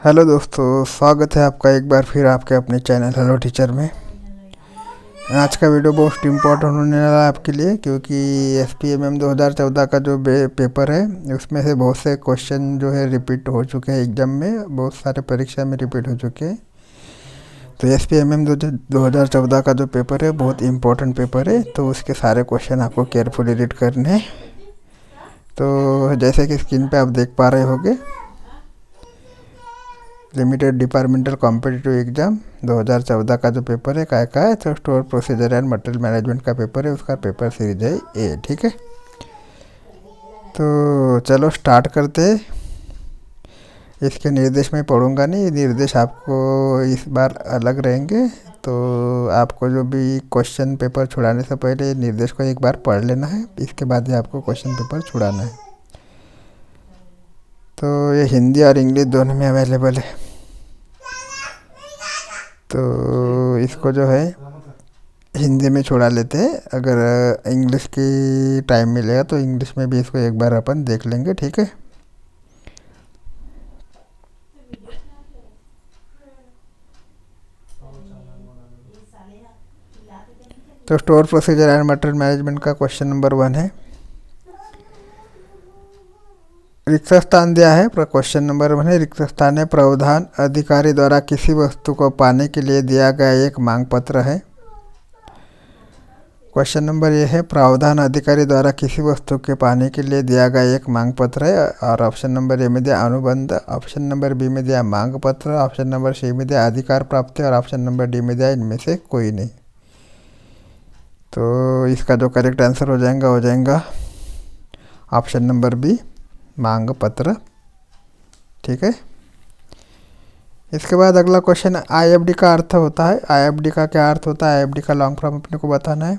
Hello दोस्तों, स्वागत है आपका एक बार फिर आपके अपने चैनल हेलो टीचर में। आज का वीडियो बहुत इम्पोर्टेंट होने वाला है आपके लिए, क्योंकि SPMM 2014 का जो पेपर है उसमें से बहुत से क्वेश्चन जो है रिपीट हो चुके हैं। एग्जाम में बहुत सारे परीक्षा में रिपीट हो चुके हैं। तो SPMM 2014 का जो पेपर है बहुत इम्पोर्टेंट पेपर है, तो उसके सारे क्वेश्चन आपको केयरफुली रीड करने हैं। तो जैसे कि स्क्रीन पे आप देख पा रहे होंगे, लिमिटेड डिपार्टमेंटल कॉम्पिटिटिव एग्जाम 2014 का जो पेपर है का है, तो store procedure and material management का पेपर है, उसका पेपर सीरीज है ए। ठीक है, तो चलो स्टार्ट करते हैं। इसके निर्देश में पढ़ूंगा नहीं, निर्देश आपको इस बार अलग रहेंगे। तो आपको जो भी क्वेश्चन पेपर छुड़ाने से पहले निर्देश को एक बार पढ़ लेना है, इसके बाद ही आपको क्वेश्चन पेपर छुड़ाना है। तो ये हिंदी और इंग्लिश दोनों में अवेलेबल है। तो इसको जो है हिंदी में छुड़ा लेते हैं, अगर इंग्लिश की टाइम मिलेगा तो इंग्लिश में भी इसको एक बार अपन देख लेंगे। ठीक है, तो store procedure and material management का क्वेश्चन नंबर 1 है। रिक्त स्थान दिया है, क्वेश्चन नंबर 1 है। रिक्त स्थान है, प्रावधान अधिकारी द्वारा किसी वस्तु को पाने के लिए दिया गया एक मांग पत्र है। क्वेश्चन नंबर ये है, प्रावधान अधिकारी द्वारा किसी वस्तु के पाने के लिए दिया गया एक मांग पत्र है। और ऑप्शन नंबर ए में दिया अनुबंध, ऑप्शन नंबर बी में दिया मांग पत्र, ऑप्शन नंबर सी में दिया अधिकार प्राप्ति और ऑप्शन नंबर डी में दिया इनमें से कोई नहीं। तो इसका जो करेक्ट आंसर हो जाएगा ऑप्शन नंबर बी, मांग पत्र। ठीक है, इसके बाद अगला क्वेश्चन, IFD का अर्थ होता है। IFD का क्या अर्थ होता है? IFD का लॉन्ग फॉर्म अपने को बताना है।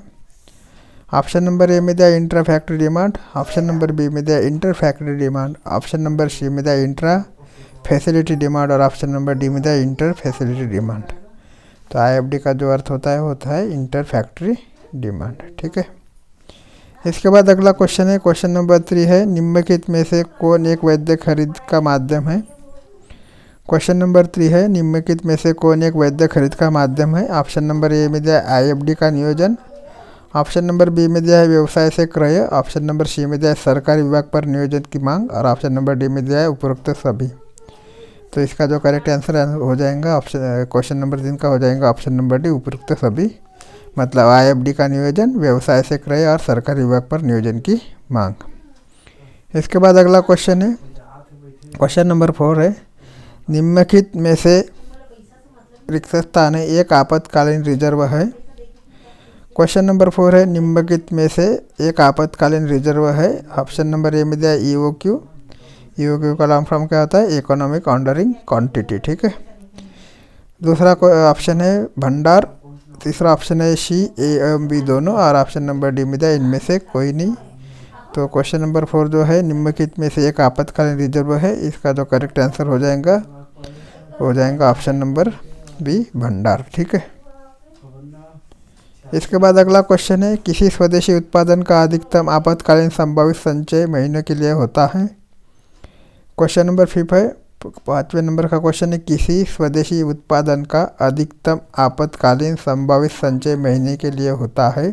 ऑप्शन नंबर ए में दिया intra factory demand, option number B में दिया inter factory demand, option number C में दिया इंट्रा फैसिलिटी डिमांड और ऑप्शन नंबर डी में दिया इंटर फैसिलिटी डिमांड। तो IFD का जो अर्थ होता है इंटर फैक्ट्री डिमांड। ठीक है, इसके बाद अगला क्वेश्चन है, क्वेश्चन नंबर 3 है, निम्नलिखित में से कौन एक वैध खरीद का माध्यम है? क्वेश्चन नंबर 3 है, निम्नलिखित में से कौन एक वैध खरीद का माध्यम है? ऑप्शन नंबर ए में दिया IFD का नियोजन, ऑप्शन नंबर बी में दिया है व्यवसाय से क्रय, ऑप्शन नंबर सी में दिया है सरकारी विभाग पर नियोजन की मांग और ऑप्शन नंबर डी में दिया है उपरोक्त सभी। तो इसका जो करेक्ट आंसर हो जाएगा ऑप्शन क्वेश्चन नंबर 3 का हो जाएगा ऑप्शन नंबर डी, उपरोक्त सभी। मतलब IFD का नियोजन, व्यवसाय से क्रय और सरकारी विभाग पर नियोजन की मांग। इसके बाद अगला क्वेश्चन है, क्वेश्चन नंबर 4 है, निम्नलिखित में से रिक्त स्थान है एक आपातकालीन रिजर्व है। क्वेश्चन नंबर 4 है, निम्नलिखित में से एक आपातकालीन रिजर्व है। ऑप्शन नंबर ए में दिया EOQ का लॉन्ग फॉर्म क्या होता है? Economic ordering quantity. ठीक है, दूसरा ऑप्शन है भंडार, तीसरा ऑप्शन है सी, ए एवं बी दोनों और ऑप्शन नंबर डी में दिया इनमें से कोई नहीं। तो क्वेश्चन नंबर 4 जो है निम्नलिखित में से एक आपातकालीन रिजर्व है, इसका जो करेक्ट आंसर हो जाएगा ऑप्शन नंबर बी, भंडार। ठीक है, इसके बाद अगला क्वेश्चन है, किसी स्वदेशी उत्पादन का अधिकतम आपातकालीन संभावित संचय महीनों के लिए होता है। क्वेश्चन नंबर 5 है, 5वें नंबर का क्वेश्चन है, किसी स्वदेशी उत्पादन का अधिकतम आपातकालीन संभावित संचय महीने के लिए होता है।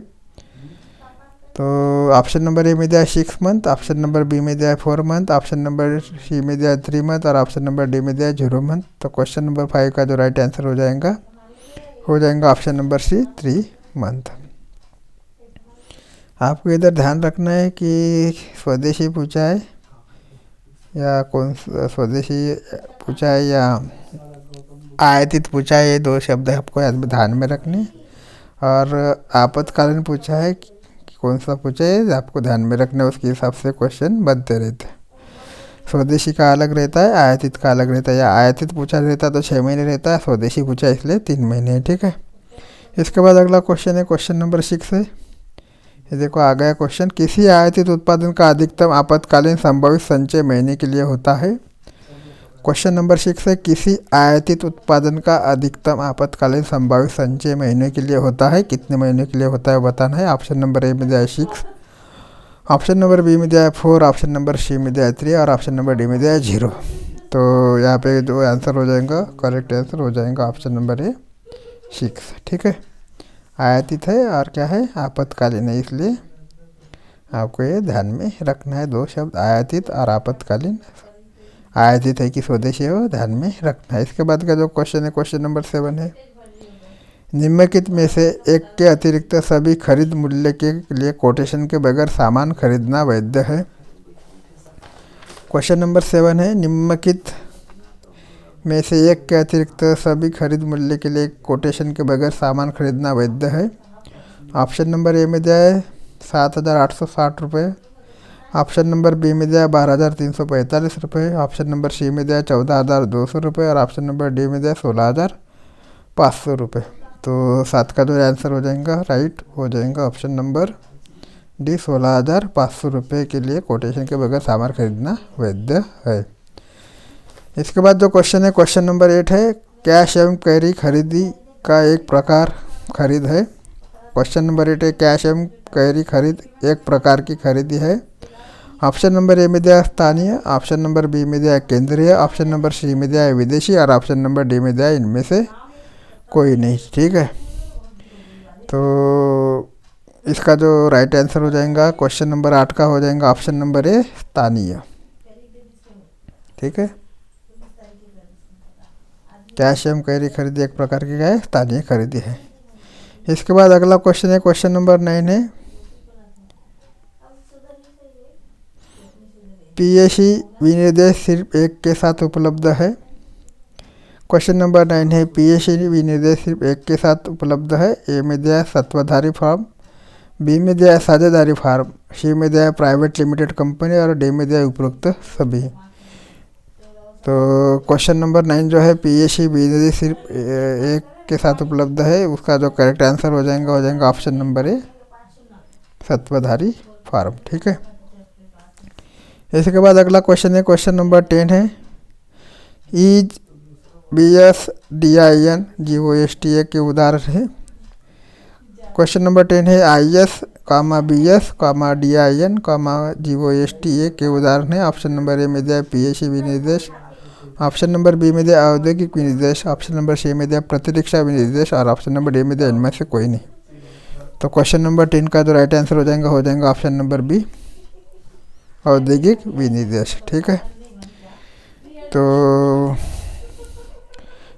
तो ऑप्शन नंबर ए में दिया 6 मंथ, ऑप्शन नंबर बी में दिया 4 मंथ, ऑप्शन नंबर सी में दिया 3 मंथ और ऑप्शन नंबर डी में दिया 0 मंथ। तो क्वेश्चन नंबर 5 का जो राइट आंसर हो जाएगा ऑप्शन नंबर सी, 3 मंथ। आपको इधर ध्यान रखना है कि स्वदेशी पूछा है या कौन स्वदेशी पूछा है या आयातित पूछा है, ये 2 शब्द आपको ध्यान में रखने। और आपातकालीन पूछा है कि कौन सा पूछा है आपको ध्यान में रखना, उसके हिसाब से क्वेश्चन बनते रहते हैं। स्वदेशी का अलग रहता है, आयातित का अलग रहता है। या आयातित पूछा रहता तो 6 महीने रहता है, स्वदेशी पूछा इसलिए 3 महीने। ठीक है, इसके बाद अगला क्वेश्चन है, क्वेश्चन नंबर 6 है। ये देखो आ गया क्वेश्चन, किसी आयातित उत्पादन का अधिकतम आपातकालीन संभावित संचय महीने के लिए होता है। क्वेश्चन नंबर 6 है, किसी आयातित उत्पादन का अधिकतम आपातकालीन संभावित संचय महीने के लिए होता है। कितने महीने के लिए होता है बताना है। ऑप्शन नंबर ए में दिया है 6, ऑप्शन नंबर बी में दिया है 4, ऑप्शन नंबर सी में दिया है 3 और ऑप्शन नंबर डी में दिया है 0। तो यहाँ पे जो आंसर हो जाएगा, करेक्ट आंसर हो जाएगा ऑप्शन नंबर ए 6। ठीक है, आयातित है और क्या है, आपातकालीन है, इसलिए आपको ये ध्यान में रखना है। दो शब्द आयातित और आपातकालीन, आयातित है कि स्वदेशी है वो ध्यान में रखना है। इसके बाद का जो क्वेश्चन है, क्वेश्चन नंबर 7 है, निम्नलिखित में से एक के अतिरिक्त सभी खरीद मूल्य के लिए कोटेशन के बगैर सामान खरीदना वैध है। क्वेश्चन नंबर 7 है, निम्नलिखित में से एक के अतिरिक्त सभी खरीद मूल्य के लिए कोटेशन के बगैर सामान खरीदना वैध है। ऑप्शन नंबर ए में दिया है 7,860 रुपये, ऑप्शन नंबर बी में दिया है 12,345 रुपये, ऑप्शन नंबर सी में दिया है 14,200 रुपये और ऑप्शन नंबर डी में दिया है 16,500 रुपये। तो 7 का जो आंसर हो जाएगा राइट हो जाएगा ऑप्शन नंबर डी, 16,500 रुपये के लिए कोटेशन के बगैर सामान खरीदना वैध है। इसके बाद जो क्वेश्चन है, क्वेश्चन नंबर 8 है, कैश एवं कैरी खरीदी का एक प्रकार खरीद है। क्वेश्चन नंबर 8 है, कैश एवं कैरी खरीद एक प्रकार की खरीदी है। ऑप्शन नंबर ए में दिया स्थानीय, ऑप्शन नंबर बी में दिया केंद्रीय, ऑप्शन नंबर सी में दिया है विदेशी और ऑप्शन नंबर डी में दिया है इनमें से कोई नहीं। ठीक है, तो इसका जो राइट आंसर हो जाएगा क्वेश्चन नंबर 8 का हो जाएगा ऑप्शन नंबर ए स्थानीय। ठीक है, कैश एवं कैरी खरीदी एक प्रकार की क्या है, स्थानीय खरीदी है। इसके बाद अगला क्वेश्चन है, क्वेश्चन नंबर 9 है, पीएसी विनिर्देश सिर्फ एक के साथ उपलब्ध है। क्वेश्चन नंबर 9 है, पीएसी विनिर्देश सिर्फ एक के साथ उपलब्ध है। ए में दिया है सत्ताधारी फर्म, बी में दिया है साझेदारी फर्म, सी में दिया है प्राइवेट लिमिटेड कंपनी और डी में दिया है उपरोक्त सभी। तो क्वेश्चन नंबर 9 जो है, पीएसी विनिर्देश सिर्फ एक के साथ उपलब्ध है, उसका जो करेक्ट आंसर हो जाएगा ऑप्शन नंबर ए सत्ताधारी फर्म। ठीक है, इसके बाद अगला क्वेश्चन है, क्वेश्चन नंबर 10 है, ईज BSDIN GOSTA के उदाहरण है। क्वेश्चन नंबर 10 है, IS, BS, DIN, GOSTA के उदाहरण है। ऑप्शन नंबर ए में दिया पीएसी विनिर्देश, ऑप्शन नंबर बी में दिया औद्योगिक विनिर्देश, ऑप्शन नंबर सी में दिया प्रतिरक्षा विनिर्देश और ऑप्शन नंबर डी में दिया इनमें से कोई नहीं। तो क्वेश्चन नंबर 10 का जो राइट आंसर हो जाएगा ऑप्शन नंबर बी औद्योगिक विनिर्देश। ठीक है, तो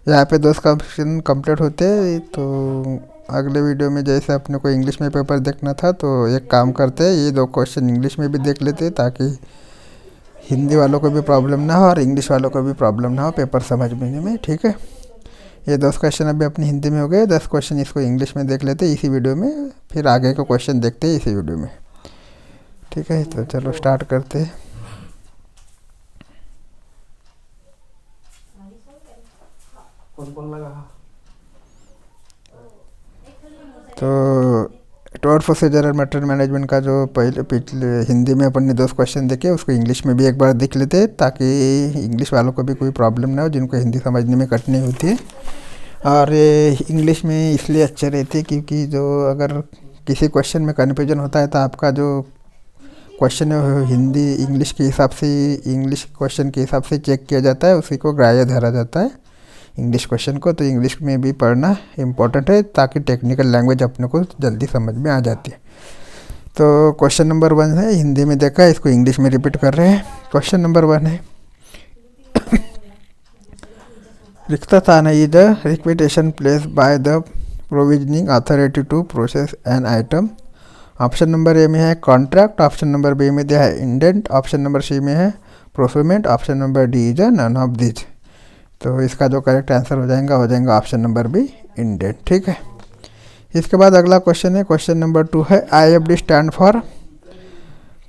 यहाँ पे 2 क्वेश्चन कंप्लीट होते हैं। तो अगले वीडियो में जैसे अपने को इंग्लिश में पेपर देखना था, तो एक काम करते हैं, ये 2 क्वेश्चन इंग्लिश में भी देख लेते हैं ताकि हिंदी वालों को भी प्रॉब्लम ना हो और इंग्लिश वालों को भी प्रॉब्लम ना हो पेपर समझने में। ठीक है, ये 10 क्वेश्चन अभी अपनी हिंदी में हो गए, 10 क्वेश्चन इसको इंग्लिश में देख लेते हैं इसी वीडियो में, फिर आगे का क्वेश्चन देखते हैं इसी वीडियो में। ठीक है, तो चलो स्टार्ट करते हैं। कौन लगा? तो टोर प्रोसीजर और मटेरियल मैनेजमेंट का जो पिछले हिंदी में अपन ने 2 क्वेश्चन देखे, उसको इंग्लिश में भी एक बार देख लेते हैं ताकि इंग्लिश वालों को भी कोई प्रॉब्लम ना हो जिनको हिंदी समझने में कठिनाई होती है। और इंग्लिश में इसलिए अच्छे रहते हैं क्योंकि जो अगर किसी क्वेश्चन में कन्फ्यूजन होता है तो आपका जो क्वेश्चन है हिंदी इंग्लिश के हिसाब से, इंग्लिश क्वेश्चन के हिसाब से चेक किया जाता है, उसी को ग्राह्य धरा जाता है इंग्लिश क्वेश्चन को। तो इंग्लिश में भी पढ़ना इम्पोर्टेंट है ताकि टेक्निकल लैंग्वेज अपने को जल्दी समझ में आ जाती है। तो क्वेश्चन नंबर 1 है, हिंदी में देखा है, इसको इंग्लिश में रिपीट कर रहे हैं। क्वेश्चन नंबर 1 है, रिक्त स्थान is the requisition place by the provisioning authority to process an item. Option number A में है कॉन्ट्रैक्ट, ऑप्शन नंबर बी में दिया है इंडेंट, ऑप्शन नंबर सी में है procurement, option number D is none of this. तो इसका जो करेक्ट आंसर हो जाएगा ऑप्शन नंबर बी इंडेंट। ठीक है, इसके बाद अगला क्वेश्चन है, क्वेश्चन नंबर 2 है, IFD stand for.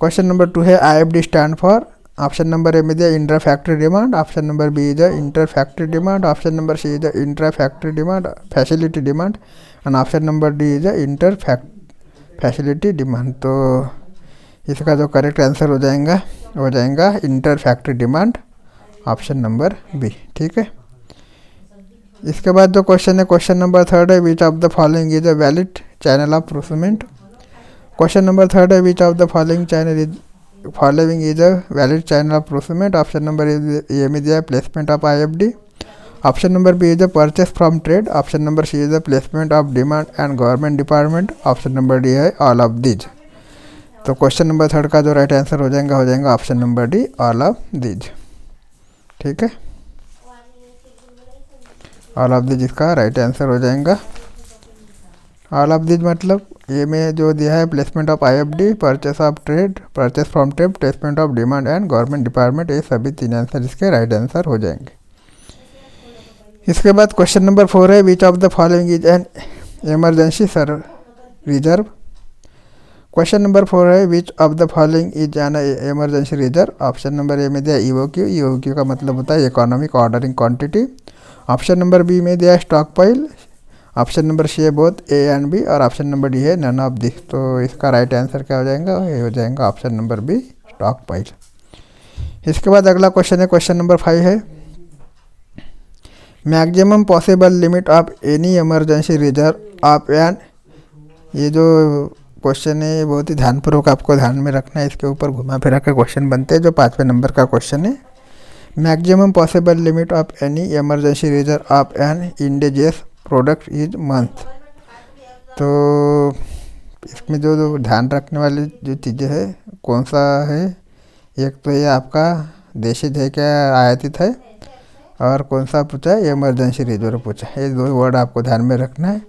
Question number 2 है, IFD stand for. Option number A में दिया inter factory demand, option number B is inter factory demand, option number C is inter factory demand facility demand and option number D is inter facility demand. तो इसका जो correct answer हो जाएगा inter factory demand, option number B. ठीक है, इसके बाद जो क्वेश्चन है, क्वेश्चन नंबर 3 है, which of the following is a valid channel of procurement. Question number 3 है, which of the following channel is following is a valid channel of procurement. Option number A में दिया है placement of IFD। Option number B is a purchase from trade. Option number C is a placement of demand and government department. Option number D है all of these. तो question number 3 का जो right answer हो जाएगा option number D all of these. ठीक है, all of these इसका right answer हो जाएगा। ऑल ऑफ दीज मतलब ये में जो दिया है placement of IFD, purchase of trade, purchase from trade, placement of demand and government department, ये सभी 3 आंसर इसके राइट आंसर हो जाएंगे। इसके बाद क्वेश्चन नंबर 4 है which of the following is an emergency reserve. Question number 4 है which of the following is an emergency reserve. Option number A में दिया EOQ। EOQ का मतलब होता है economic ordering quantity. Option number B में दिया stock pile. Option number C है बोथ A एंड B और ऑप्शन नंबर डी है नन ऑफ दिस। तो इसका राइट आंसर क्या हो जाएगा, ये हो जाएगा option number B stock pile. इसके बाद अगला क्वेश्चन है क्वेश्चन नंबर 5 है maximum possible limit of any emergency reserve of an. ये जो क्वेश्चन है ये बहुत ही ध्यानपूर्वक आपको ध्यान में रखना है, इसके ऊपर घुमा फिरा के क्वेश्चन बनते हैं। जो 5वें नंबर का क्वेश्चन है maximum possible limit of any emergency reserve of an indigenous product is month. तो इसमें जो ध्यान रखने वाली जो चीज़ें है कौन सा है, एक तो ये आपका देशी है क्या आयातित है, और कौन सा पूछा है इमरजेंसी रिजर्व पूछा है। ये 2 वर्ड आपको ध्यान में रखना है।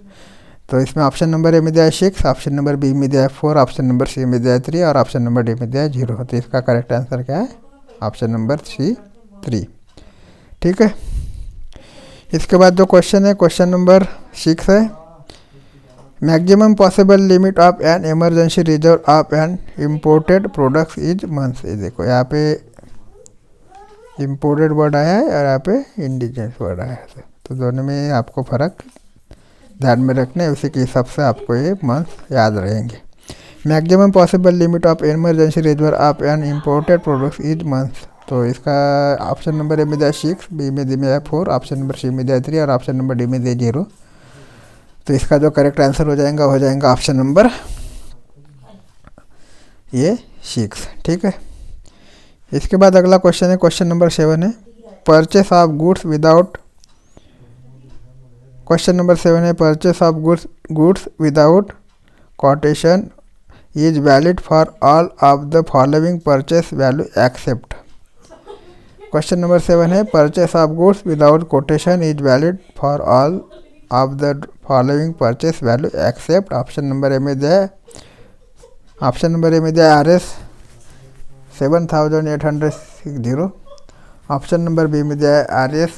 तो इसमें ऑप्शन नंबर ए में दिया है 6, ऑप्शन नंबर बी में दिया है 4, ऑप्शन नंबर सी में दिया है 3 और ऑप्शन नंबर डी में दिया है 0। तो इसका करेक्ट आंसर क्या है, ऑप्शन नंबर सी 3। ठीक है, इसके बाद जो क्वेश्चन है क्वेश्चन नंबर 6 है maximum possible limit of an emergency reserve of an imported products is month. ये देखो यहाँ पे इम्पोर्टेड वर्ड आया है और यहाँ पे इंडिजियस वर्ड आया है, तो दोनों में आपको फ़र्क ध्यान में रखना है, उसी के हिसाब से आपको ये मंथ याद रहेंगे। Maximum possible limit of emergency reserve of an imported products is month. तो इसका ऑप्शन नंबर ए में दिया 6, बी में दिया 4, ऑप्शन नंबर सी में दिया 3 और ऑप्शन नंबर डी में दिया 0। तो इसका जो करेक्ट आंसर हो जाएगा ऑप्शन नंबर ये 6। ठीक है, इसके बाद अगला क्वेश्चन है क्वेश्चन नंबर 7 है purchase of goods without. Question number 7 है purchase of goods without quotation is valid for all of the following purchase value except. Question number 7 है purchase of goods without quotation is valid for all of the following purchase value except. Option number A में दिया RS 7860। Option number B में दिया है RS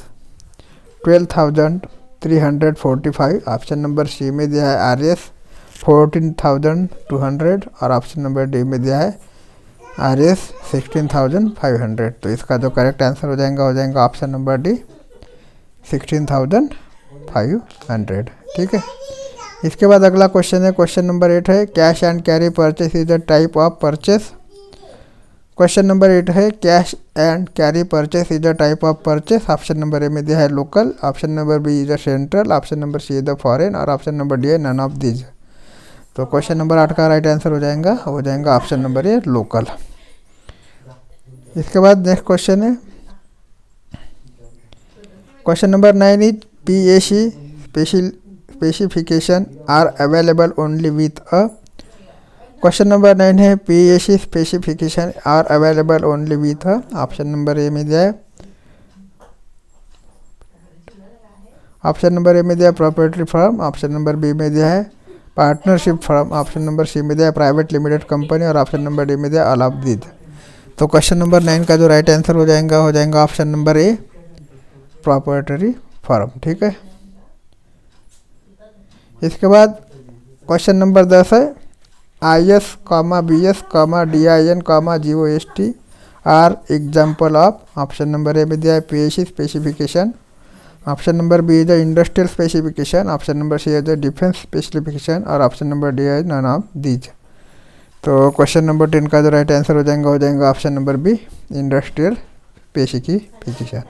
12,345। Option number C में दिया है RS 14,200 और ऑप्शन नंबर डी में दिया है RS 16,500। तो इसका जो करेक्ट आंसर हो जाएगा ऑप्शन नंबर डी 16,500। ठीक है, इसके बाद अगला क्वेश्चन है क्वेश्चन नंबर 8 है cash and carry purchase is a type of purchase. Question number 8 है cash and carry purchase is a type of purchase. Option number A में दिया है local, option number B is a central, option number C is the foreign और option number D है none of these. तो question number 8 का right answer हो जाएगा option number ए local. इसके बाद नेक्स्ट क्वेश्चन है question number 9 is PAC specification are available only with a। Question number 9 है PAC specification are available only with a. Option number A में दिया है property firm, option number B में दिया है partnership firm, option number C में दिया है प्राइवेट लिमिटेड कंपनी और ऑप्शन नंबर डी में दिया ऑल ऑफ दीज। तो क्वेश्चन नंबर 9 का जो राइट आंसर हो जाएगा ऑप्शन नंबर ए प्रॉपर्टरी फर्म। ठीक है, इसके बाद क्वेश्चन नंबर 10 है IS, BS, DIN, GOST are example of. Option number A में दिया है PAC specification, option number B is the industrial specification, option number C is the defence specification और option number D है none of these. तो question number 10 का जो right answer हो जाएगा option number B industrial specification.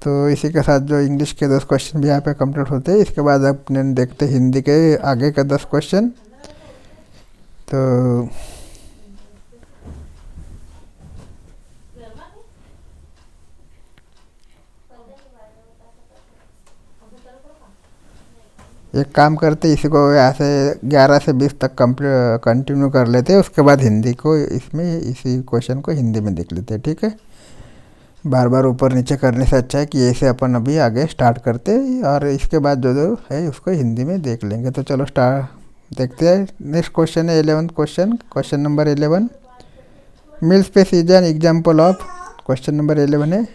तो इसी के साथ जो इंग्लिश के 10 क्वेश्चन भी यहाँ पे कंप्लीट होते हैं। इसके बाद अपने देखते हैं हिंदी के आगे का 10 क्वेश्चन। तो एक काम करते, इसी को ऐसे 11 से 20 तक कंटिन्यू कर लेते हैं, उसके बाद हिंदी को इसमें इसी क्वेश्चन को हिंदी में देख लेते हैं, ठीक है। बार बार ऊपर नीचे करने से अच्छा है कि ऐसे अपन अभी आगे स्टार्ट करते हैं और इसके बाद जो जो है उसको हिंदी में देख लेंगे। तो चलो स्टार्ट देखते हैं। नेक्स्ट क्वेश्चन है 11th question, question number 11। Mil spec is an example of, question number 11 है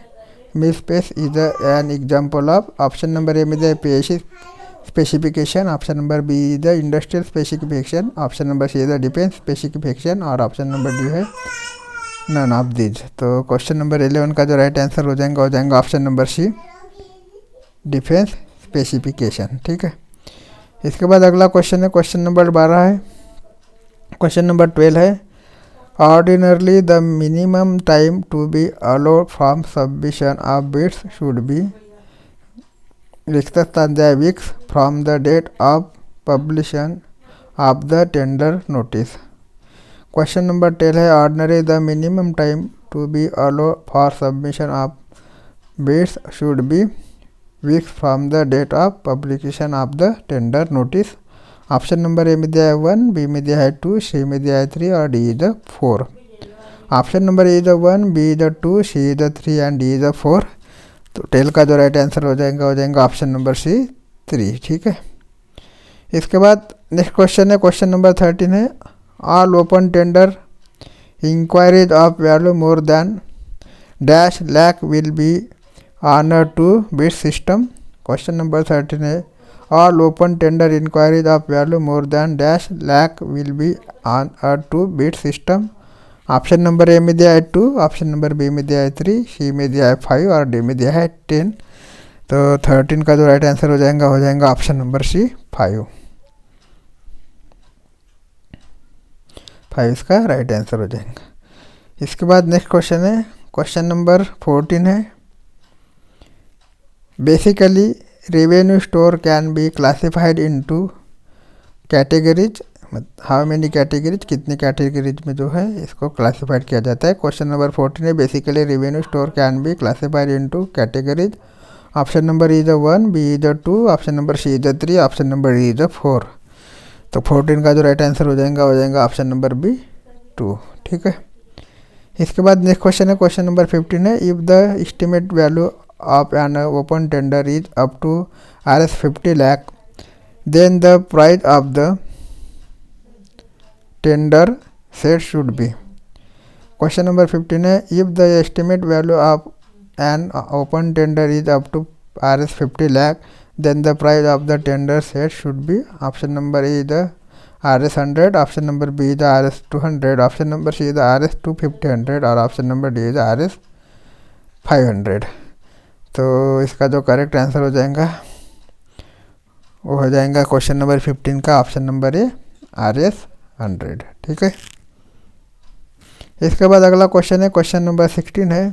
mil spec is an example of. Option number A में the PIC specification, option number B is the industrial specification, option number C is the defence specification और option number D है none of these. तो question number 11 का जो right answer हो जाएगा option number C, defence specification, ठीक है। इसके बाद अगला क्वेश्चन है क्वेश्चन नंबर 12 है। क्वेश्चन नंबर 12 है ordinarily the minimum time to be allowed from submission of bids should be weeks from the date of publication of the tender notice। Question number 10 है ordinary the minimum time to be allowed for submission of bids should be weeks from the date of publication of the tender notice. Option number A में दिया है 1, B में दिया है 2, सी में दिया है 3 और D is 4। Option number A is 1, B is 2, C is 3 and D is 4। तो टेल का जो राइट आंसर हो जाएगा ऑप्शन नंबर सी 3, ठीक है। इसके बाद नेक्स्ट क्वेश्चन है क्वेश्चन नंबर 13 है all open tender inquiries of value more than dash lakh will be honour two bid system. Question number 13 है all open tender inquiries of value more than dash lakh will be honour two bid system. Option number A में दिया है 2, option number B में दिया है 3, सी में दिया है 5 और डी में दिया है 10। तो 13 का जो राइट आंसर हो जाएगा ऑप्शन नंबर सी 5 इसका राइट आंसर हो जाएगा। इसके बाद नेक्स्ट क्वेश्चन है क्वेश्चन नंबर 14 है basically revenue store can be classified into categories, how many categories, कितनी कैटेगरीज में जो है इसको क्लासिफाइड किया जाता है। क्वेश्चन नंबर 14 है basically revenue store can be classified into categories. Option number is 1, B is 2, option number C is 3, option number D is 4। तो 14 का जो राइट आंसर हो जाएगा ऑप्शन नंबर बी 2, ठीक है। इसके बाद नेक्स्ट क्वेश्चन है क्वेश्चन नंबर 15 है if the estimate value of an open tender is up to Rs 50 lakh then the price of the tender set should be. Question number 15 है if the estimate value of an open tender is up to Rs 50 lakh then the price of the tender set should be. Option number A is Rs 100, option number B is Rs 200, option number C is Rs 250 और option number D is Rs 500। तो इसका जो correct answer हो जाएगा वो हो जाएगा question number 15 का ऑप्शन नंबर ए Rs 100, ठीक है। इसके बाद अगला क्वेश्चन है क्वेश्चन नंबर 16 है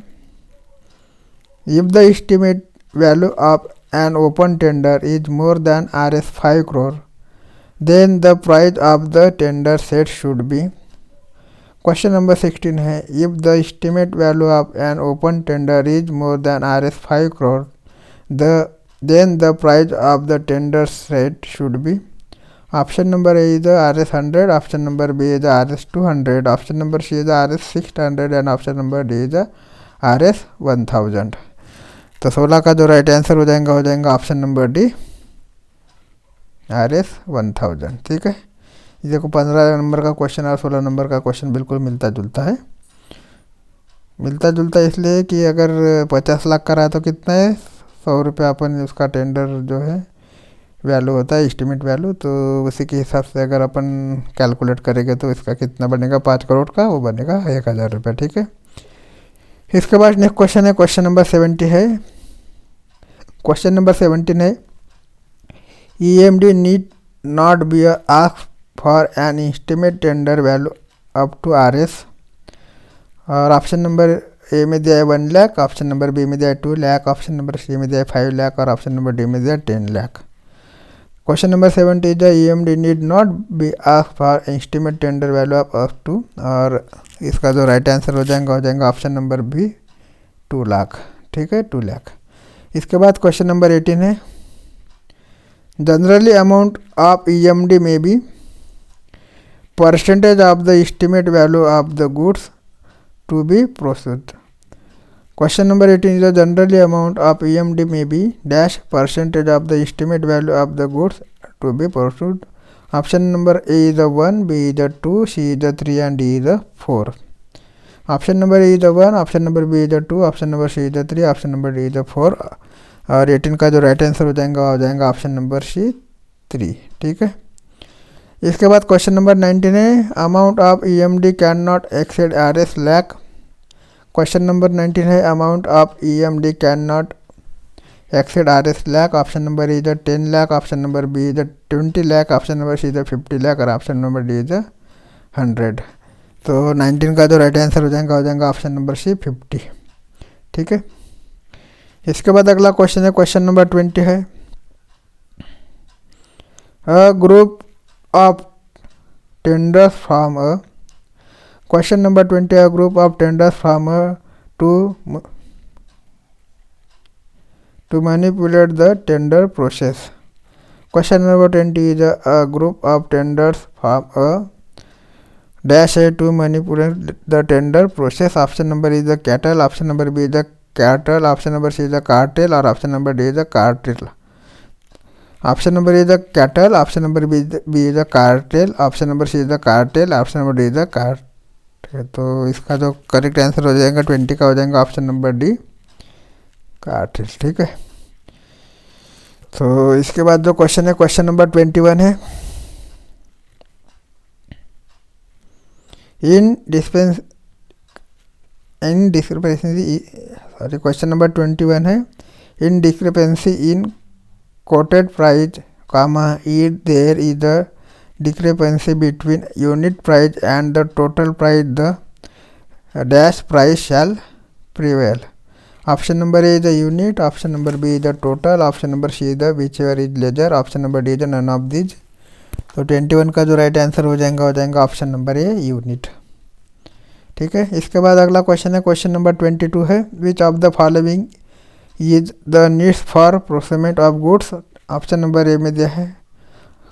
if the estimate value of an open tender is more than Rs 5 crore then the price of the tender set should be. Question number 16 है if the estimate value of an open tender is more than Rs 5 crore then the price of the tender set should be. Option number A is Rs 100, option number B is Rs 200, option number C is Rs 600 and option number D is Rs 1000। तो 16 का जो right answer हो जाएगा option number D Rs 1000, ठीक है। ये देखो 15 number का क्वेश्चन और 16 नंबर का क्वेश्चन बिल्कुल मिलता जुलता है। मिलता जुलता इसलिए कि अगर 50 लाख का रहा तो कितना है 100 रुपये अपन उसका टेंडर जो है वैल्यू होता है एस्टिमेट वैल्यू, तो उसी के हिसाब से अगर अपन कैलकुलेट करेंगे तो इसका कितना बनेगा 5 करोड़ का, वो बनेगा 1000 रुपये, ठीक है। इसके बाद नेक्स्ट क्वेश्चन है क्वेश्चन नंबर 70 है। क्वेश्चन नंबर 17 है EMD need not be asked for an estimate tender value up to Rs। और ऑप्शन नंबर ए में दिया है 1 लाख, ऑप्शन नंबर बी में दिया है 2 लाख, ऑप्शन नंबर सी में दिया है 5 लाख और ऑप्शन नंबर डी में दिया है 10 lakh. Question number 70 is EMD need not be asked for estimate tender value of up to, और इसका जो राइट आंसर हो जाएगा ऑप्शन नंबर बी 2 लाख, ठीक है, 2 लाख। इसके बाद क्वेश्चन नंबर 18 है जनरली अमाउंट ऑफ EMD में B percentage of the estimate value of the goods to be processed. Question number 18 is the generally amount of EMD may be dash percentage of the estimate value of the goods to be processed. Option number A is the 1, B is the 2, C is the 3 and D is the 4. Option number A is the 1, option number B is the 2, option number C is the 3, option number D is the 4 और 18 का जो right answer हो जाएगा option number C 3. ठीक है. इसके बाद question number 19 है amount of EMD can not exceed RS lakh. Question number 19 है amount of EMD can not exceed RS lakh. Option number is 10 lakh, option number B is 20 lakh, option number C is 50 lakh और option number D is 100. तो 19 का जो right answer हो जाएगा option number सी 50. ठीक है. इसके बाद अगला क्वेश्चन है क्वेश्चन नंबर 20 है a group of tenders from a question number 20 a group of tenders from a to manipulate the tender process. Question number 20 is a group of tenders from a dash a to manipulate the tender process. Option number is the cattle, option number B is the cattle, option number C is the cartel और option number D is the cartel. Option number A the cattle, option number B is the cartel, option number C is the cartel, option number D is the cartel. तो इसका जो correct answer हो जाएगा 20 का हो जाएगा option number D cartel. ठीक है. तो इसके बाद जो क्वेश्चन है क्वेश्चन नंबर 21 है क्वेश्चन नंबर 21 है in discrepancy in quoted price, if there is a discrepancy between unit price and the total price, the dash price shall prevail. Option number A is the unit, option number B is the total, option number C is the whichever is lesser, option number D is the none of these. तो 21 का जो right answer हो जाएगा option number a unit. ठीक है. इसके बाद अगला क्वेश्चन है क्वेश्चन नंबर 22 है which of the following is the needs for procurement of goods. Option number A में दिया है.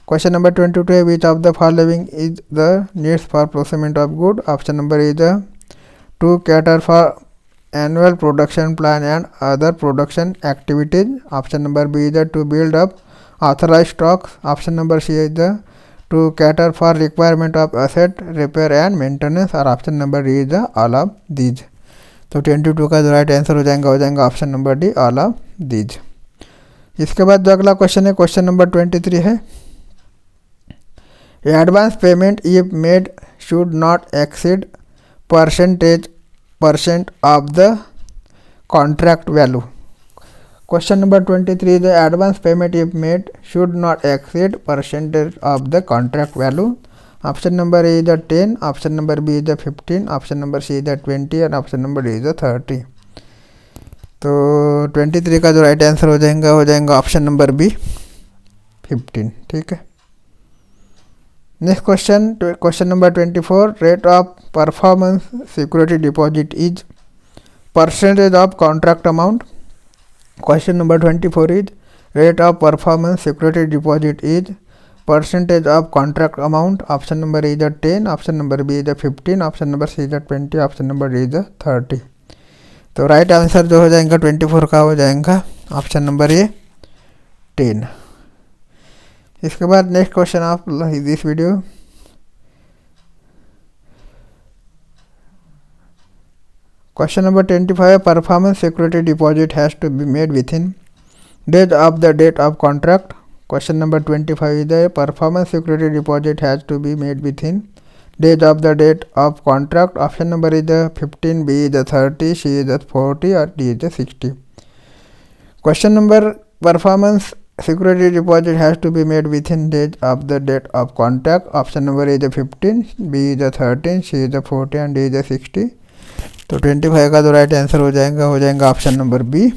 क्वेश्चन नंबर 22 है which of the following is the needs for procurement of good. Option number A the to cater for annual production plan and other production activities. Option number B is the to build up authorise stocks. Option number C is the to cater for requirement of asset repair and maintenance और option number D is the all of these. तो 22 का जो right answer हो जाएगा option number D all of these. इसके बाद जो अगला क्वेश्चन है क्वेश्चन नंबर 23 है advance payment if made should not exceed percent of the contract value. Question number 23 is advance payment if made should not exceed percentage of the contract value. Option number A is 10, option number B is 15, option number C is 20 और option number D is 30. तो 23 का जो right answer हो जाएगा option number B 15. ठीक है. Next question number 24 rate of performance security deposit is percentage of contract amount. Question number 24 is rate of performance security deposit is percentage of contract amount. Option number is 10, option number B is 15, option number C is 20, option number D is 30. तो right answer जो हो जाएगा 24 का हो जाएगा option number ए 10. इसके बाद next question of this video question number 25 performance security deposit has to be made within days of the date of contract. Question number 25 is the performance security deposit has to be made within days of the date of contract. Option number is 15, B is 30, C is 40 और D is 60. Question number performance security deposit has to be made within days of the date of contract. Option number is 15, B is 13, C is 40 and D is 60. तो 25 का जो right answer हो जाएगा option number B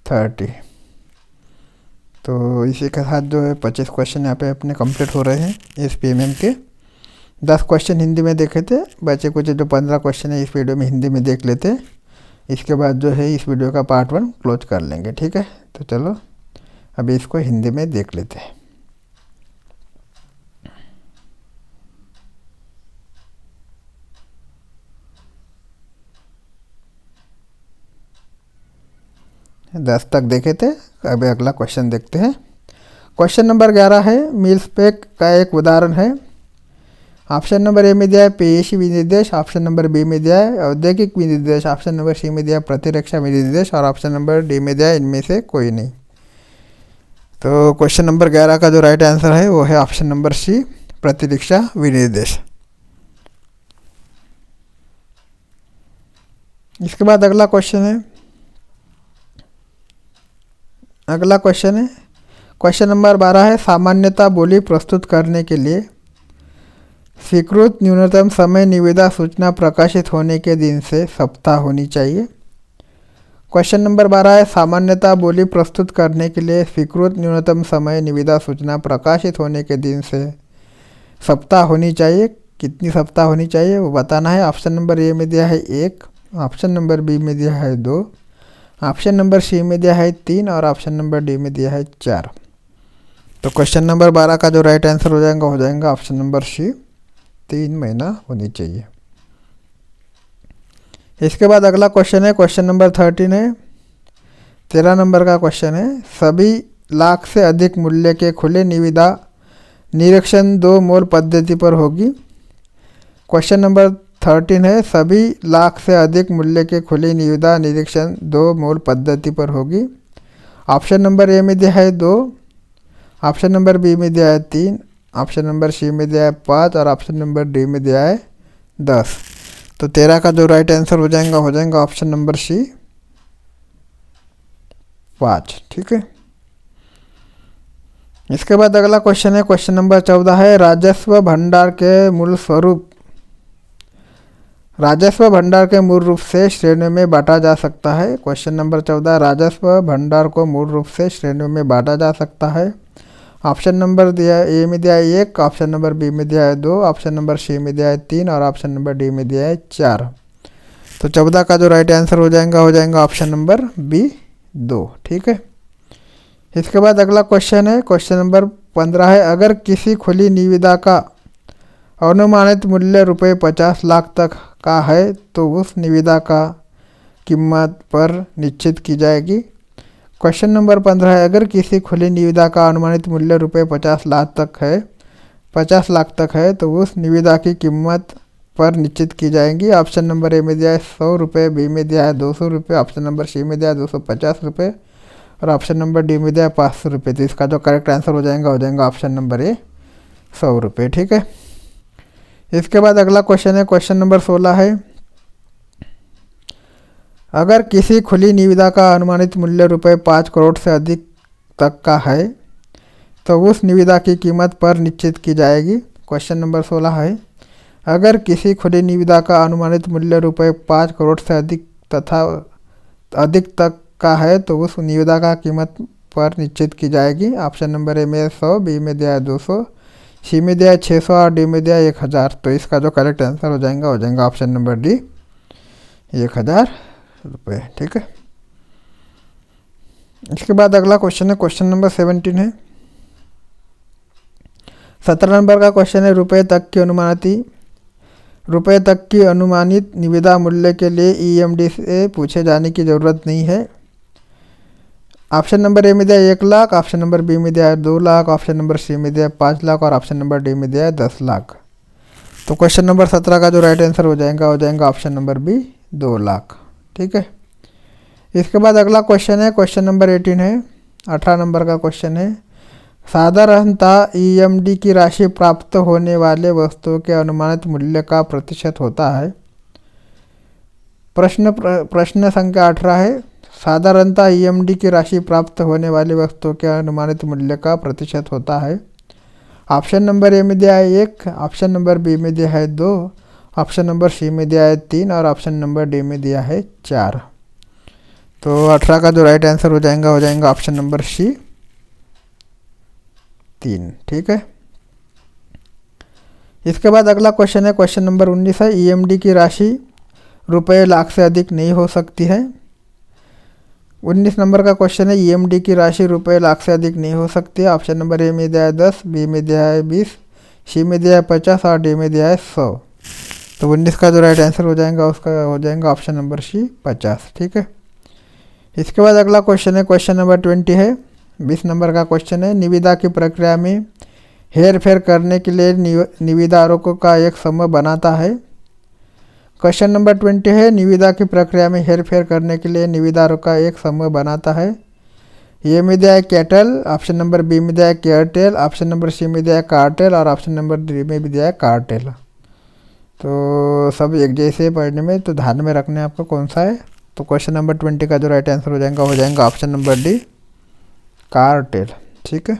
30. तो इसी के साथ जो है 25 क्वेश्चन यहाँ पे अपने कंप्लीट हो रहे हैं इस PMM के. 10 क्वेश्चन हिंदी में देखे थे, बचे कुछ जो 15 क्वेश्चन है इस वीडियो में हिंदी में देख लेते. इसके बाद जो है इस वीडियो का पार्ट 1 क्लोज कर लेंगे. ठीक है. तो चलो अभी इसको हिंदी में देख लेते हैं। दस तक देखे थे, अभी अगला क्वेश्चन देखते हैं। क्वेश्चन नंबर 11 है, मील्स पैक का एक उदाहरण है। ऑप्शन नंबर ए में दिया है पेयशी विनिर्देश, ऑप्शन नंबर बी में दिया है औद्योगिक विनिर्देश, ऑप्शन नंबर सी में दिया है प्रतिरक्षा विनिर्देश और ऑप्शन नंबर डी में दिया है इनमें से कोई नहीं। तो क्वेश्चन नंबर 11 का जो राइट आंसर है वो है ऑप्शन नंबर सी, प्रतिरक्षा विनिर्देश। इसके बाद अगला क्वेश्चन है, क्वेश्चन नंबर 12 है, सामान्यता बोली प्रस्तुत करने के लिए स्वीकृत न्यूनतम समय निविदा सूचना प्रकाशित होने के दिन से सप्ताह होनी चाहिए। क्वेश्चन नंबर 12 है, सामान्यता बोली प्रस्तुत करने के लिए स्वीकृत न्यूनतम समय निविदा सूचना प्रकाशित होने के दिन से सप्ताह होनी चाहिए। कितनी सप्ताह होनी चाहिए वो बताना है। ऑप्शन नंबर ए में दिया है 1, ऑप्शन नंबर बी में दिया है 2, ऑप्शन नंबर सी में दिया है 3 और ऑप्शन नंबर डी में दिया है 4। तो क्वेश्चन नंबर 12 का जो राइट आंसर हो जाएगा ऑप्शन नंबर सी, 3 महीना होनी चाहिए। इसके बाद अगला क्वेश्चन है, क्वेश्चन नंबर 13 है, 13 नंबर का क्वेश्चन है, सभी लाख से अधिक मूल्य के खुले निविदा निरीक्षण 2 मोल पद्धति पर होगी। क्वेश्चन नंबर 13 है, सभी लाख से अधिक मूल्य के खुले निविदा निरीक्षण 2 मोल पद्धति पर होगी। ऑप्शन नंबर ए में दिया है 2, ऑप्शन नंबर बी में दिया है 3, ऑप्शन नंबर सी में दिया है 5 और ऑप्शन नंबर डी में दिया है 10। तो 13 का जो राइट आंसर हो जाएगा ऑप्शन नंबर सी, 5। ठीक है। इसके बाद अगला क्वेश्चन है, क्वेश्चन नंबर 14 है, राजस्व भंडार के मूल रूप से श्रेणियों में बांटा जा सकता है। क्वेश्चन नंबर 14, राजस्व भंडार को मूल रूप से श्रेणियों में बांटा जा सकता है। ऑप्शन नंबर दिया ए में दिया है 1, ऑप्शन नंबर बी में दिया है 2, ऑप्शन नंबर सी में दिया है 3 और ऑप्शन नंबर डी में दिया है 4। तो 14 का जो राइट आंसर हो जाएगा ऑप्शन नंबर बी, 2। ठीक है। इसके बाद अगला क्वेश्चन है, क्वेश्चन नंबर 15 है, अगर किसी खुली निविदा का अनुमानित मूल्य रुपये 50 लाख तक का है तो उस निविदा का कीमत पर निश्चित की जाएगी। क्वेश्चन नंबर 15 है, अगर किसी खुली निविदा का अनुमानित मूल्य रुपये 50 लाख तक है तो उस निविदा की कीमत पर निश्चित की जाएगी। ऑप्शन नंबर ए में दिया है 100 रुपये, बी में दिया है 200 रुपये, ऑप्शन नंबर सी में दिया है 250 रुपये और ऑप्शन नंबर डी में दिया है 500 रुपये। तो इसका जो करेक्ट आंसर हो जाएगा ऑप्शन नंबर ए, 100 रुपये। ठीक है। इसके बाद अगला क्वेश्चन है, क्वेश्चन नंबर 16 है, अगर किसी खुली निविदा का अनुमानित मूल्य रुपये 5 करोड़ से अधिक तक का है तो उस निविदा की कीमत पर निश्चित की जाएगी। क्वेश्चन नंबर 16 है, अगर किसी खुली निविदा का अनुमानित मूल्य रुपये 5 करोड़ से अधिक तथा अधिक तक का है तो उस निविदा का कीमत पर निश्चित की जाएगी। ऑप्शन नंबर ए में 100, बी में दिया है 200, सी में दिया है 600 और डी में दिया है 1000। तो इसका जो करेक्ट आंसर हो जाएगा ऑप्शन नंबर डी, 1000 रुपये। ठीक है। इसके बाद अगला क्वेश्चन है, क्वेश्चन नंबर 17 है, 17 नंबर का क्वेश्चन है, रुपये तक की अनुमानित निविदा मूल्य के लिए ईएमडी से पूछे जाने की ज़रूरत नहीं है। ऑप्शन नंबर ए में दिया है 1 लाख, ऑप्शन नंबर बी में दिया है 2 लाख, ऑप्शन नंबर सी में दिया है 5 लाख और ऑप्शन नंबर डी में दिया है 10 लाख। तो क्वेश्चन नंबर 17 का जो राइट आंसर हो जाएगा ऑप्शन नंबर बी, 2 लाख। ठीक है। इसके बाद अगला क्वेश्चन है, क्वेश्चन नंबर 18 है, 18 नंबर का क्वेश्चन है, साधारणतः ईएमडी की राशि प्राप्त होने वाले वस्तुओं के अनुमानित मूल्य का प्रतिशत होता है। प्रश्न संख्या 18 है, साधारणतः ईएमडी की राशि प्राप्त होने वाली वस्तुओं के अनुमानित मूल्य का प्रतिशत होता है। ऑप्शन नंबर ए में दिया है 1, ऑप्शन नंबर बी में दिया है 2, ऑप्शन नंबर सी में दिया है 3 और ऑप्शन नंबर डी में दिया है 4। तो 18 का जो राइट आंसर हो जाएगा ऑप्शन नंबर सी, 3। ठीक है। इसके बाद अगला क्वेश्चन है, क्वेश्चन नंबर 19 है, ईएमडी की राशि रुपये लाख से अधिक नहीं हो सकती है। 19 नंबर का क्वेश्चन है, ईएमडी की राशि रुपये लाख से अधिक नहीं हो सकती है। ऑप्शन नंबर ए में दिया है 10, बी में दिया है 20, सी में दिया है 50 और डी में दिया है 100। तो 19 का जो राइट आंसर हो जाएगा उसका हो जाएगा ऑप्शन नंबर सी 50। ठीक है। इसके बाद अगला क्वेश्चन है, क्वेश्चन नंबर 20 है, 20 नंबर का क्वेश्चन है, निविदा की प्रक्रिया में हेर फेर करने के लिए निविदारों का एक समूह बनाता है। क्वेश्चन नंबर 20 है, निविदा की प्रक्रिया में हेर फेर करने के लिए निविदारों का एक समूह बनाता है। ए में दिया है कैटल, ऑप्शन नंबर बी में दिया है केयरटेल, ऑप्शन नंबर सी में दिया है कार्टेल और ऑप्शन नंबर डी में भी दिया है कार्टेल। तो सब एक जैसे पढ़ने में, तो ध्यान में रखने आपको कौन सा है। तो क्वेश्चन नंबर 20 का जो राइट आंसर हो जाएगा ऑप्शन नंबर डी कार्टेल। ठीक है।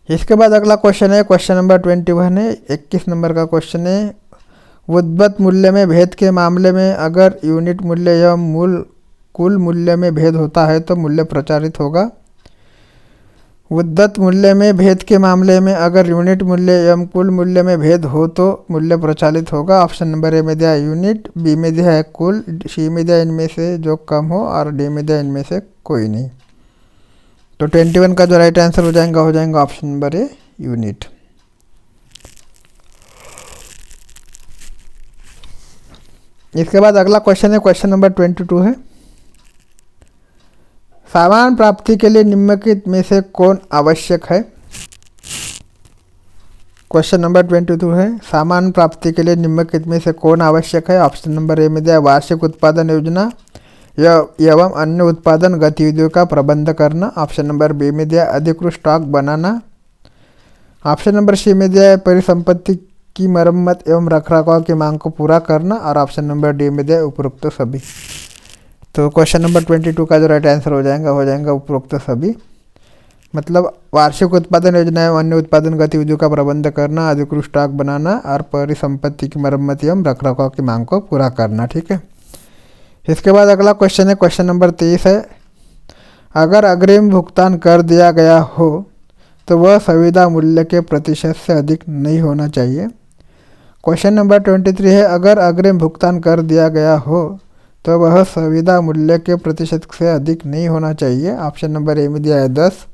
इसके बाद अगला क्वेश्चन है, क्वेश्चन नंबर 21 है, 21 नंबर का क्वेश्चन है, उद्भत मूल्य में भेद के मामले में अगर यूनिट मूल्य या कुल मूल्य में भेद होता है तो मूल्य प्रचारित होगा। उद्भत मूल्य में भेद के मामले में अगर यूनिट मूल्य एवं कुल मूल्य में भेद हो तो मूल्य प्रचालित होगा। ऑप्शन नंबर ए में दिया है यूनिट, बी में दिया है कुल, सी में दिया है इनमें से जो कम हो और डी में दिया है इनमें से कोई नहीं। तो 21 का जो राइट आंसर हो जाएगा ऑप्शन नंबर ए यूनिट। इसके बाद अगला क्वेश्चन है, क्वेश्चन नंबर 22 है, सामान प्राप्ति के लिए निम्नलिखित में से कौन आवश्यक है। क्वेश्चन नंबर 22 है, सामान प्राप्ति के लिए निम्नलिखित में से कौन आवश्यक है। ऑप्शन नंबर ए में दिया वार्षिक उत्पादन योजना एवं अन्य उत्पादन गतिविधियों का प्रबंध करना। ऑप्शन नंबर बी में दिया अधिकृत स्टॉक बनाना। ऑप्शन नंबर सी में दिया है परिसंपत्ति की मरम्मत एवं रखरखाव की मांग को पूरा करना और ऑप्शन नंबर डी में दिया उपरोक्त सभी। तो क्वेश्चन नंबर 22 का जो राइट आंसर हो जाएगा उपरोक्त सभी। मतलब वार्षिक उत्पादन योजना एवं अन्य उत्पादन गतिविधियों का प्रबंध करना, अधिकृत स्टॉक बनाना और परिसंपत्ति की मरम्मत एवं रखरखाव की मांग को पूरा करना। ठीक है। इसके बाद अगला क्वेश्चन है, क्वेश्चन नंबर 23 है, अगर अग्रिम भुगतान कर दिया गया हो तो वह संविदा मूल्य के प्रतिशत से अधिक नहीं होना चाहिए। क्वेश्चन नंबर 23 है, अगर अग्रिम भुगतान कर दिया गया हो तो वह संविदा मूल्य के प्रतिशत से अधिक नहीं होना चाहिए। ऑप्शन नंबर ए में दिया है 10,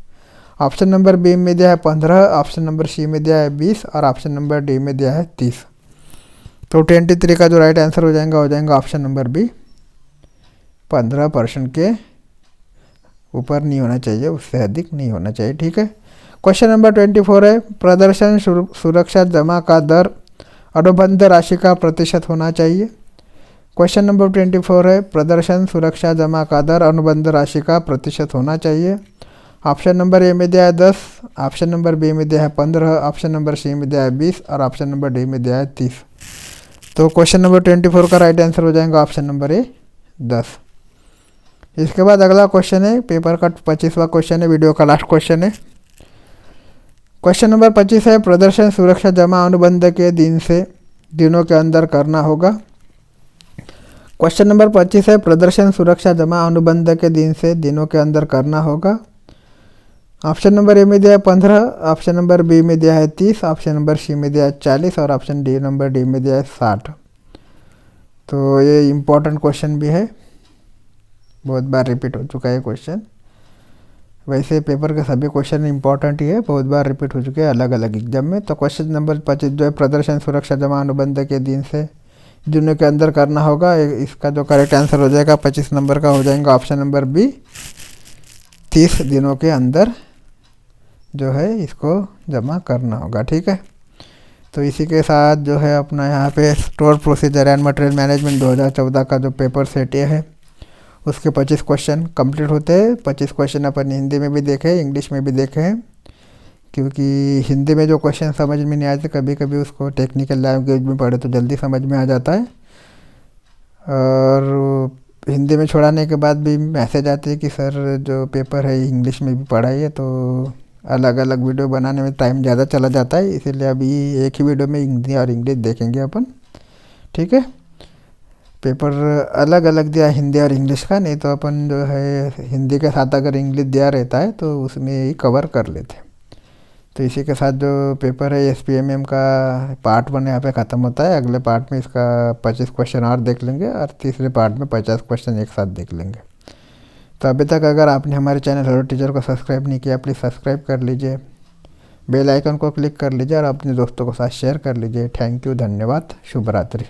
ऑप्शन नंबर बी में दिया है 15, ऑप्शन नंबर सी में दिया है 20 और ऑप्शन नंबर डी में दिया है 30। तो 23 का जो राइट आंसर हो जाएगा ऑप्शन नंबर बी, 15% के ऊपर नहीं होना चाहिए, उससे अधिक नहीं होना चाहिए। ठीक है। क्वेश्चन नंबर 24 है, प्रदर्शन सुरक्षा जमा का दर अनुबंध राशि का प्रतिशत होना चाहिए। क्वेश्चन नंबर 24 है, प्रदर्शन सुरक्षा जमा का दर अनुबंध राशि का प्रतिशत होना चाहिए। ऑप्शन नंबर ए में दिया है 10, ऑप्शन नंबर बी में दिया है 15, ऑप्शन नंबर सी में दिया है 20 और ऑप्शन नंबर डी में दिया है 30। तो क्वेश्चन नंबर 24 का राइट आंसर हो जाएगा ऑप्शन नंबर ए 10। इसके बाद अगला क्वेश्चन है, पेपर का 25वां क्वेश्चन है, वीडियो का लास्ट क्वेश्चन है। क्वेश्चन नंबर 25 है, प्रदर्शन सुरक्षा जमा अनुबंध के दिनों के अंदर करना होगा। क्वेश्चन नंबर 25 है, प्रदर्शन सुरक्षा जमा अनुबंध के दिनों के अंदर करना होगा। ऑप्शन नंबर ए में दिया है 15, ऑप्शन नंबर बी में दिया है 30, ऑप्शन नंबर सी में दिया है 40 और ऑप्शन नंबर डी में दिया है 60। तो ये इम्पोर्टेंट क्वेश्चन भी है, बहुत बार रिपीट हो चुका है क्वेश्चन। वैसे पेपर के सभी क्वेश्चन इंपॉर्टेंट ही है, बहुत बार रिपीट हो चुके हैं अलग अलग एग्जाम में। तो क्वेश्चन नंबर 25 जो है, प्रदर्शन सुरक्षा जमा अनुबंध के दिनों के अंदर करना होगा। इसका जो करेक्ट आंसर हो जाएगा 25 नंबर का हो जाएगा ऑप्शन नंबर बी, 30 दिनों के अंदर जो है इसको जमा करना होगा। ठीक है। तो इसी के साथ जो है अपना यहाँ पे store procedure and material management 2014 का जो पेपर सेट ये है उसके 25 क्वेश्चन कंप्लीट होते हैं। 25 क्वेश्चन अपन हिंदी में भी देखे, इंग्लिश में भी देखे हैं, क्योंकि हिंदी में जो क्वेश्चन समझ में नहीं आते कभी कभी उसको टेक्निकल लैंग्वेज में पढ़े तो जल्दी समझ में आ जाता है। और हिंदी में छोड़ाने के बाद भी मैसेज आते हैं कि सर जो पेपर है इंग्लिश में भी पढ़ाइए, तो अलग अलग वीडियो बनाने में टाइम ज़्यादा चला जाता है, इसीलिए अभी एक ही वीडियो में हिंदी और इंग्लिश देखेंगे अपन। ठीक है। पेपर अलग अलग दिया हिंदी और इंग्लिश का, नहीं तो अपन जो है हिंदी के साथ अगर इंग्लिश दिया रहता है तो उसमें ही कवर कर लेते। तो इसी के साथ जो पेपर है SPMM का पार्ट 1 यहाँ पे ख़त्म होता है। अगले पार्ट में इसका 25 क्वेश्चन और देख लेंगे और तीसरे पार्ट में 50 क्वेश्चन एक साथ देख लेंगे। तो अभी तक अगर आपने हमारे चैनल हेलो टीचर को सब्सक्राइब नहीं किया, प्लीज़ सब्सक्राइब कर लीजिए, बेल आइकन को क्लिक कर लीजिए और अपने दोस्तों के साथ शेयर कर लीजिए। थैंक यू, धन्यवाद, शुभ रात्रि।